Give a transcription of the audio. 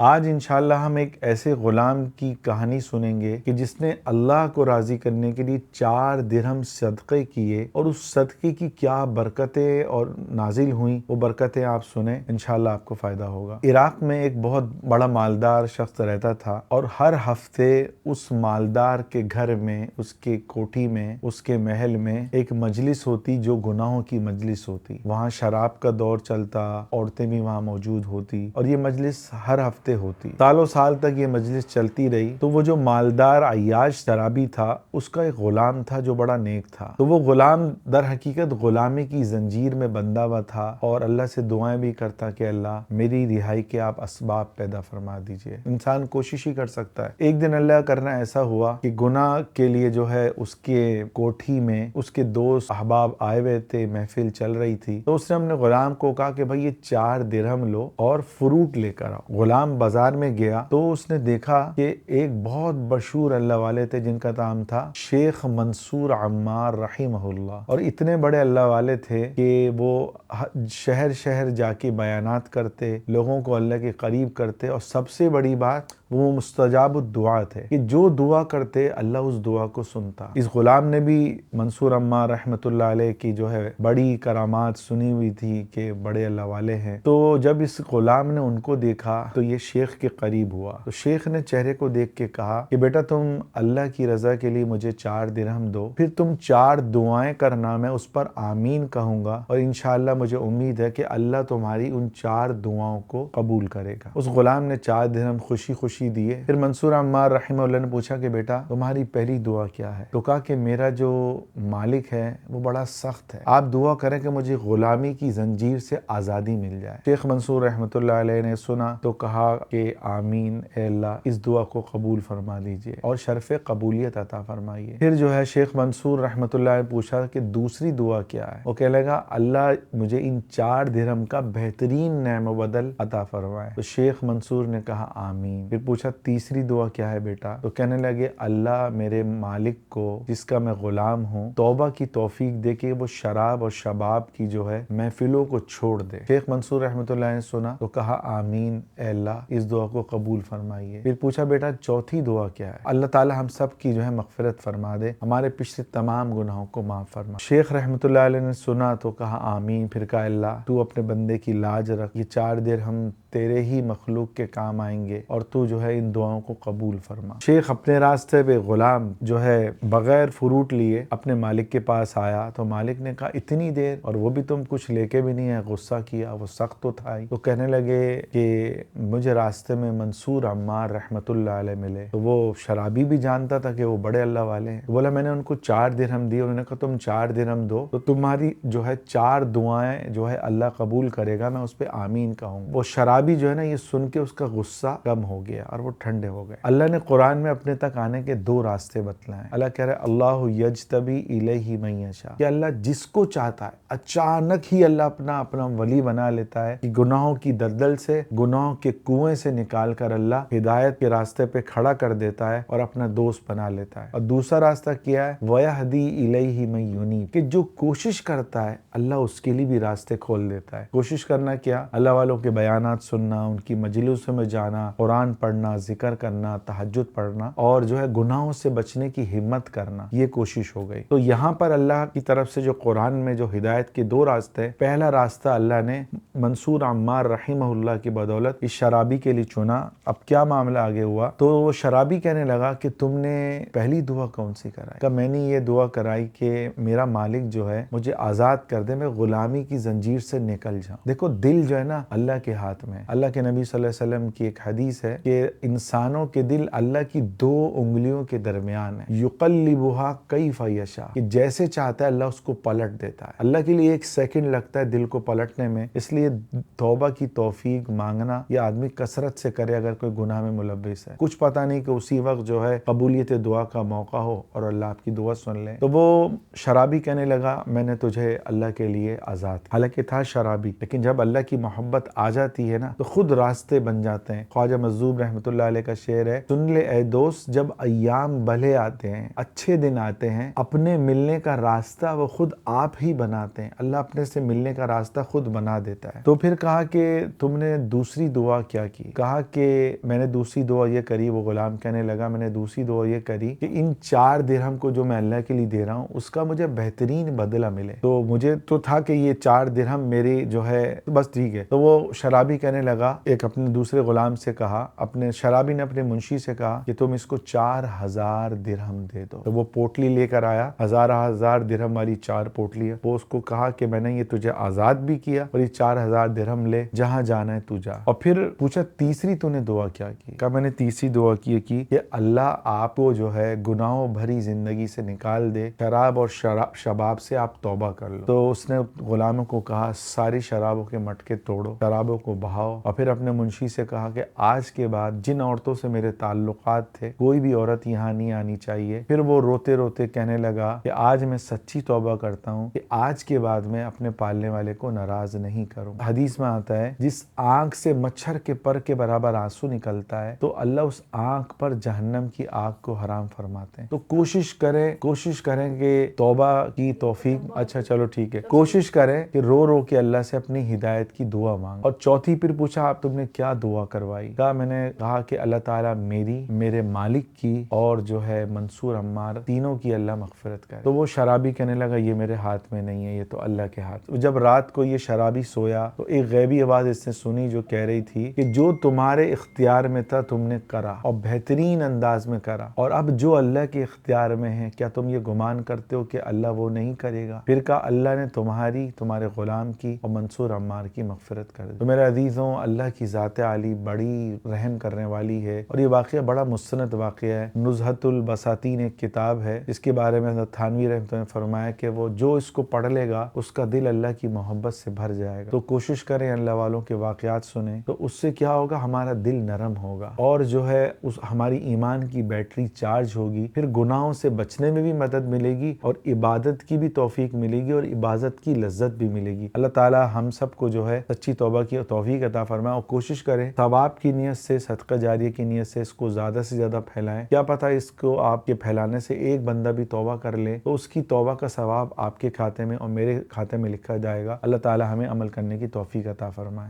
آج انشاءاللہ ہم ایک ایسے غلام کی کہانی سنیں گے کہ جس نے اللہ کو راضی کرنے کے لیے 4 درہم صدقے کیے، اور اس صدقے کی کیا برکتیں اور نازل ہوئیں، وہ برکتیں آپ سنیں، انشاءاللہ آپ کو فائدہ ہوگا۔ عراق میں ایک بہت بڑا مالدار شخص رہتا تھا، اور ہر ہفتے اس مالدار کے گھر میں، اس کے کوٹھی میں، اس کے محل میں ایک مجلس ہوتی جو گناہوں کی مجلس ہوتی۔ وہاں شراب کا دور چلتا، عورتیں بھی وہاں موجود ہوتی، اور یہ مجلس ہر ہفتے ہوتی۔ سالوں سال تک یہ مجلس چلتی رہی۔ تو وہ جو مالدار عیاش شرابی تھا، اس کا ایک غلام تھا جو بڑا نیک تھا۔ تو وہ غلام در حقیقت غلامی کی زنجیر میں بندھا ہوا تھا، اور اللہ سے دعائیں بھی کرتا کہ اللہ میری رہائی کے آپ اسباب پیدا فرما دیجئے۔ انسان کوشش ہی کر سکتا ہے۔ ایک دن اللہ کرنا ایسا ہوا کہ گناہ کے لیے جو ہے اس کے کوٹھی میں اس کے دوست احباب آئے ہوئے تھے، محفل چل رہی تھی۔ تو اس نے اپنے غلام کو کہا کہ بھائی یہ 4 درہم لو اور فروٹ لے کر آؤ۔ غلام بازار میں گیا تو اس نے دیکھا کہ ایک بہت مشہور اللہ والے تھے جن کا نام تھا شیخ منصور عمار رحمہ اللہ، اور اتنے بڑے اللہ والے تھے کہ وہ شہر شہر جا کے بیانات کرتے، لوگوں کو اللہ کے قریب کرتے، اور سب سے بڑی بات وہ مستجاب الدعا تھے کہ جو دعا کرتے اللہ اس دعا کو سنتا۔ اس غلام نے بھی منصور عمار رحمۃ اللہ علیہ کی جو ہے بڑی کرامات سنی ہوئی تھی کہ بڑے اللہ والے ہیں۔ تو جب اس غلام نے ان کو دیکھا تو یہ شیخ کے قریب ہوا، تو شیخ نے چہرے کو دیکھ کے کہا کہ بیٹا تم اللہ کی رضا کے لیے مجھے 4 درہم دو، پھر تم 4 دعائیں کرنا، میں اس پر آمین کہوں گا، اور انشاءاللہ مجھے امید ہے کہ اللہ تمہاری ان 4 دعاؤں کو قبول کرے گا۔ اس غلام نے 4 درہم خوشی خوشی دیے۔ پھر منصور عمار رحمہ اللہ نے پوچھا کہ بیٹا تمہاری پہلی دعا کیا ہے؟ تو کہا کہ میرا جو مالک ہے وہ بڑا سخت ہے، آپ دعا کریں کہ مجھے غلامی کی زنجیر سے آزادی مل جائے۔ شیخ منصور رحمۃ اللہ علیہ نے سنا تو کہا کہ آمین، اے اللہ اس دعا کو قبول فرما دیجئے اور شرف قبولیت عطا فرمائیے۔ پھر جو ہے شیخ منصور رحمۃ اللہ نے پوچھا کہ دوسری دعا کیا ہے؟ وہ کہنے لگا اللہ مجھے ان 4 درہم کا بہترین نعم و بدل عطا فرمائے۔ تو شیخ منصور نے کہا آمین۔ پھر پوچھا تیسری دعا کیا ہے بیٹا؟ تو کہنے لگے اللہ میرے مالک کو جس کا میں غلام ہوں توبہ کی توفیق دے کہ وہ شراب اور شباب کی جو ہے محفلوں کو چھوڑ دے۔ شیخ منصور رحمۃ اللہ نے سنا تو کہا آمین، اے اللہ اس دعا کو قبول فرمائیے۔ پھر پوچھا بیٹا چوتھی دعا کیا ہے؟ اللہ تعالی ہم سب کی جو ہے مغفرت فرما دے، ہمارے پچھلے تمام گناہوں کو معاف فرما۔ شیخ رحمۃ اللہ علیہ نے سنا تو کہا آمین۔ پھر کہا اللہ تو اپنے بندے کی لاج رکھ، یہ 4 درہم تیرے ہی مخلوق کے کام آئیں گے، اور تو جو ہے ان دعاؤں کو قبول فرما۔ شیخ اپنے راستے پہ غلام جو ہے بغیر فروٹ لیے اپنے مالک کے پاس آیا، تو مالک نے کہا اتنی دیر، اور وہ بھی تم کچھ لے کے بھی نہیں ہے؟ غصہ کیا، وہ سخت تو تھا ہی۔ تو کہنے لگے کہ مجھے راستے میں منصور عمار رحمۃ اللہ علیہ ملے، تو وہ شرابی بھی جانتا تھا کہ وہ بڑے اللہ والے ہیں۔ بولا میں نے ان کو 4 درہم دی، انہوں نے کہا تم 4 درہم دو تو تمہاری جو ہے 4 دعائیں جو ہے اللہ قبول کرے گا، میں اس پہ آمین کہوں۔ وہ شرابی جو ہے نا یہ سن کے اس کا غصہ کم ہو گیا اور وہ ٹھنڈے ہو گئے۔ اللہ نے قرآن میں اپنے تک آنے کے 2 راستے بتلائے۔ اللہ کہہ رہے اللہ یجتبی الیہ من یشاء، کہ اللہ جس کو چاہتا ہے اچانک ہی اللہ اپنا ولی بنا لیتا ہے، کہ گناہوں کی دلدل سے، گناہوں کے کنویں سے نکال کر اللہ ہدایت کے راستے پہ کھڑا کر دیتا ہے اور اپنا دوست بنا لیتا ہے۔ اور دوسرا راستہ کیا ہے؟ وَيَهْدِي إِلَيْهِ مَن يُنِيبُ، کہ جو کوشش کرتا ہے اللہ اس کے لیے بھی راستے کھول دیتا ہے۔ کوشش کرنا کیا؟ اللہ والوں کے بیانات سننا، ان کی مجلسوں میں جانا، قرآن پڑھنا، ذکر کرنا، تہجد پڑھنا، اور جو ہے گناہوں سے بچنے کی ہمت کرنا، یہ کوشش ہو گئی۔ تو یہاں پر اللہ کی طرف سے جو قرآن میں جو ہدایت کے 2 راستے، پہلا راستہ اللہ نے منصور عمار رحمہ اللہ کی بدولت اس شرابی کے لیے چنا۔ اب کیا معاملہ آگے ہوا؟ تو وہ شرابی کہنے لگا کہ تم نے پہلی دعا کون سی کرائی؟ کہ میں نے یہ دعا کرائی کہ میرا مالک جو ہے مجھے آزاد کر دے، میں غلامی کی زنجیر سے نکل جاؤں۔ دیکھو دل جو ہے نا اللہ کے ہاتھ میں۔ اللہ کے نبی صلی اللہ علیہ وسلم کی ایک حدیث ہے کہ انسانوں کے دل اللہ کی 2 انگلیوں کے درمیان ہے، یقلبھا کیف یشاء، کہ جیسے چاہتا ہے اللہ اس کو پلٹ دیتا ہے۔ اللہ کے لیے 1 سیکنڈ لگتا ہے دل کو پلٹنے میں، اس لیے توبہ کی توفیق مانگنا یہ آدمی کثرت سے کرے اگر کوئی گناہ میں ملوث ہے۔ کچھ پتہ نہیں کہ اسی وقت جو ہے قبولیت دعا کا موقع ہو اور اللہ آپ کی دعا سن لے۔ تو وہ شرابی کہنے لگا میں نے تجھے اللہ کے لیے آزاد، حالانکہ تھا شرابی، لیکن جب اللہ کی محبت آ جاتی ہے نا تو خود راستے بن جاتے ہیں۔ خواجہ مظلوم رحمۃ اللہ علیہ کا شعر ہے، سن لے اے دوست جب ایام بھلے آتے ہیں، اچھے دن آتے ہیں، اپنے ملنے کا راستہ وہ خود آپ ہی بناتے ہیں۔ اللہ اپنے سے ملنے کا راستہ خود بنا دیتا ہے۔ تو پھر کہا کہ تم نے دوسری دعا کیا کی؟ کہا کہ میں نے دوسری دعا یہ کری، وہ غلام کہنے لگا میں نے دوسری دعا یہ کری کہ ان 4 درہم کو جو میں اللہ کے لیے دے رہا ہوں اس کا مجھے بہترین بدلہ ملے۔ تو مجھے تو تھا کہ یہ 4 درہم میری جو ہے بس ٹھیک ہے۔ تو وہ شرابی کہنے لگا، ایک اپنے دوسرے غلام سے کہا، اپنے شرابی نے اپنے منشی سے کہا کہ تم اس کو 4000 درہم دے دو۔ تو وہ پوٹلی لے کر آیا، ہزار درہم والی 4 پوٹلیاں۔ وہ اس کو کہا کہ میں نے یہ تجھے آزاد بھی کیا اور یہ 4000 درہم لے، جہاں جانا ہے تو جا۔ اور پھر پوچھا تیسری تو نے دعا کیا کی؟ کہا میں نے تیسری دعا کی کہ اللہ آپ کو جو ہے گناہوں بھری زندگی سے نکال دے، شراب اور شباب سے آپ توبہ کر لو۔ تو اس نے غلاموں کو کہا ساری شرابوں کے مٹکے توڑو، شرابوں کو بہاؤ، اور پھر اپنے منشی سے کہا کہ آج کے بعد جن عورتوں سے میرے تعلقات تھے کوئی بھی عورت یہاں نہیں آنی چاہیے۔ پھر وہ روتے روتے کہنے لگا کہ آج میں سچی توبہ کرتا ہوں کہ آج کے بعد میں اپنے پالنے والے کو ناراض نہیں کروں۔ حدیث میں آتا ہے جس آنکھ سے مچھر کے پر کے برابر آنسو نکلتا ہے تو اللہ اس آنکھ پر جہنم کی آگ کو حرام فرماتے ہیں۔ تو کوشش کریں کہ توبہ کی توفیق، اچھا چلو ٹھیک ہے، کوشش کریں کہ رو رو کے اللہ سے اپنی ہدایت کی دعا مانگ۔ اور چوتھی پھر پوچھا آپ تم نے کیا دعا کروائی؟ کہا میں نے کہا کہ اللہ تعالیٰ میری، میرے مالک کی اور جو ہے منصور عمار تینوں کی اللہ مغفرت کرے۔ تو وہ شرابی کہنے لگا یہ میرے ہاتھ میں نہیں ہے، یہ تو اللہ کے ہاتھ۔ جب رات کو یہ شرابی سویا تو ایک غیبی آواز اس نے سنی جو کہہ رہی تھی کہ جو تمہارے اختیار میں تھا تم نے کرا اور بہترین انداز میں کرا، اور اب جو اللہ کے اختیار میں ہے کیا تم یہ گمان کرتے ہو کہ اللہ وہ نہیں کرے گا؟ پھر کہا اللہ نے تمہارے غلام کی اور منصور عمار کی مغفرت کر دی۔ تو میرے عزیزوں، اللہ کی ذات عالی بڑی رحم کرنے والی ہے، اور یہ واقعہ بڑا مستند واقعہ ہے۔ نزہۃ البساطین ایک کتاب ہے جس کے بارے میں حضرت تھانوی رحمۃ اللہ نے فرمایا کہ وہ جو اس کو پڑھ لے گا اس کا دل اللہ کی محبت سے بھر جائے گا۔ تو کوشش کریں اللہ والوں کے واقعات سنیں، تو اس سے کیا ہوگا، ہمارا دل نرم ہوگا اور جو ہے ہماری ایمان کی بیٹری چارج ہوگی، پھر گناہوں سے بچنے میں بھی مدد ملے گی اور عبادت کی بھی توفیق ملے گی اور عبادت کی لذت بھی ملے گی۔ اللہ تعالی ہم سب کو جو ہے سچی توبہ کی توفیق عطا فرمائے، اور کوشش کریں ثواب کی نیت سے، صدقہ جاریہ کی نیت سے اس کو زیادہ سے زیادہ پھیلائیں۔ کیا پتہ اس کو آپ کے پھیلانے سے ایک بندہ بھی توبہ کر لے تو اس کی توبہ کا ثواب آپ کے کھاتے میں اور میرے کھاتے میں لکھا جائے گا۔ اللہ تعالی ہمیں عمل کرنے کی توفیق عطا فرمائے۔